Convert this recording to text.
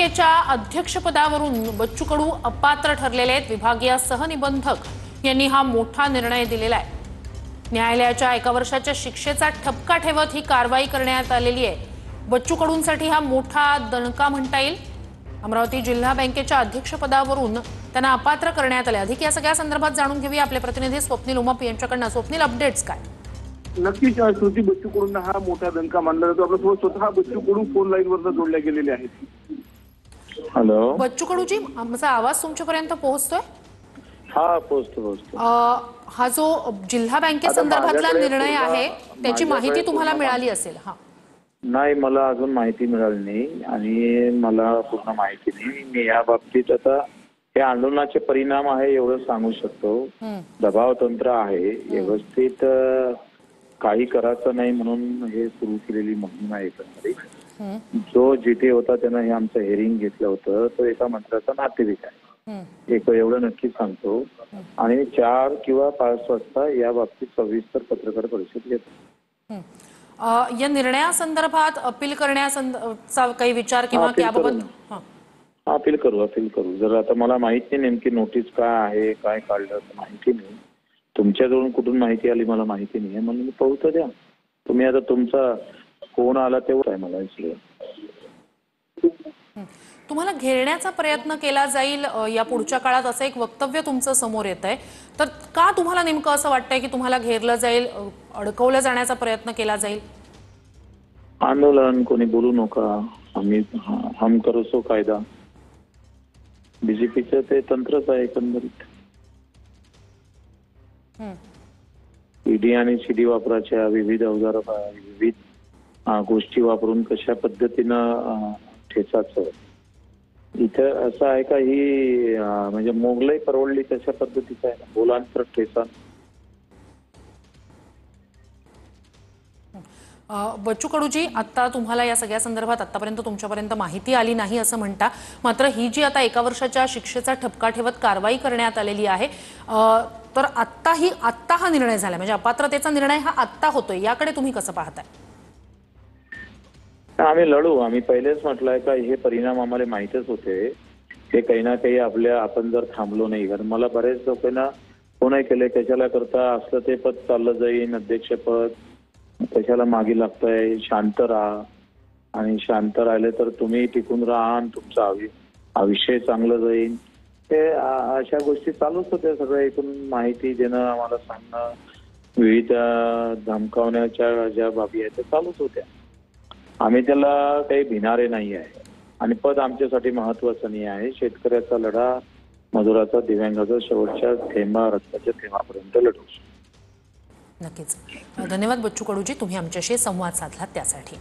बँकेच्या अध्यक्षपदावरून बच्चू कडू अपात्र ठरलेले आहेत। विभागीय सहनिबंधक यांनी हा मोठा निर्णय दिलेला आहे। न्यायालयाच्या 1 वर्षाच्या शिक्षेचा ठपका ठेवत ही कारवाई करण्यात आलेली आहे। बच्चू कडूंसाठी हा मोठा दणका म्हणता येईल। अमरावती जिल्हा बँकेच्या अध्यक्षपदावरून त्यांना अपात्र करण्यात आले। अधिक या सगळ्या संदर्भात जाणून घेऊया आपले प्रतिनिधी स्वप्नील उमाप यांच्याकडून। स्वप्नील, अपडेट्स काय? नक्कीच श्रुती, बच्चू कडूंना हा मोठा दणका मानला जातो। आपल्यासोबत स्वतः बच्चू कडू फोन लाईनवर जोडले गेलेले आहेत। हॅलो बच्चू कडूजी, आमचा आवाज तुमच्यापर्यंत पोहोचतोय? हा, पोहोचतो। हा जो जिल्हा बँकेसंदर्भातला निर्णय आहे त्याची माहिती तुम्हाला मिळाली असेल? हा, नाही, मला अजून माहिती मिळाली नाही आणि मला पूर्ण माहिती नाही। मी या बाबतीत आता हे आंदोलनाचे परिणाम आहे एवढं सांगू शकतो। दबाव तंत्र आहे, व्यवस्थित काही करायचं नाही म्हणून हे सुरू केलेली मोहीम आहे। एकंदरीत जो जिथे होता त्यानं हे आमचं हेअरिंग घेतलं होतं, तो एका मंत्र्याचा नातेवाईक आहे, एक एवढं नक्की सांगतो। आणि 4 किंवा 5 वाजता या बाबतीत सविस्तर पत्रकार परिषद घेतो। या निर्णयासंदर्भात अपील करण्याचा काही विचार किंवा त्याबाबत? अपील करू। जर आता मला माहिती नाही नेमकी नोटीस काय आहे, काय काढलं माहिती नाही। तुमच्याकडून कुठून माहिती आली मला माहिती नाही आहे, म्हणून मी पाहतो द्या। तुम्ही आता तुमचा फोन आला तेवढं आहे मला इसलिए। तुम्हाला घेरण्याचा प्रयत्न केला जाईल या पुढच्या काळात असं एक वक्तव्य तुमचं समोर येत आहे, तर का तुम्हाला नेमकं असं वाटतंय की तुम्हाला घेरलं जाईल, अडकवलं जाण्याचा प्रयत्न केला जाईल? आंदोलन कोणी बोलू नका, आम्ही हम करो सो कायदा, बीजेपीचं ते तंत्रच आहे एकंदरीत। ईडी आणि सीडी वापराच्या विविध अवजार, विविध गोष्टी वापरून कशा पद्धतीनं ठेचाचं। इथं असं आहे का, ही म्हणजे मोगलाई परवडली तशा पद्धतीचं आहे, बोलांतर ठेचा। बच्चू कडूजी, आता तुम्हाला या सगळ्या संदर्भात आतापर्यंत तुमच्यापर्यंत माहिती आली नाही असं म्हणता, मात्र ही जी आता 1 वर्षाच्या शिक्षेचा ठपका ठेवत कारवाई करण्यात आलेली आहे, तर आत्ता हा निर्णय झाला, म्हणजे अपात्रतेचा निर्णय हा आत्ता होतोय, याकडे तुम्ही कसं पाहताय? आम्ही लढू। आम्ही पहिलेच म्हटलंय का हे परिणाम आम्हाला माहीतच होते। हे काही ना काही आपण जर थांबलो नाही, कारण मला बरेच लोकांना फोन केले, कशाला करता, असलं ते पद चाललं जाईल, अध्यक्षपद कशाला मागे लागतंय, शांत राहा। आणि शांत राहिले तर तुम्ही टिकून राहा आणि तुमचं आयुष्य चांगलं जाईल। ते अशा गोष्टी चालूच होत्या। सगळं एकूण माहिती देणं, आम्हाला सांगणं, विविध धमकावण्याच्या ज्या बाबी आहेत त्या चालूच होत्या। आम्ही त्याला काही भिणारे नाही आहे आणि पद आमच्यासाठी महत्वाचं नाही आहे। शेतकऱ्याचा लढा, मजुराचा, दिव्यांगाचा शेवटच्या रक्ताच्या थेंबापर्यंत लढू। नक्कीच। धन्यवाद बच्चू कडूजी, तुम्ही आमच्याशी संवाद साधलात त्यासाठी।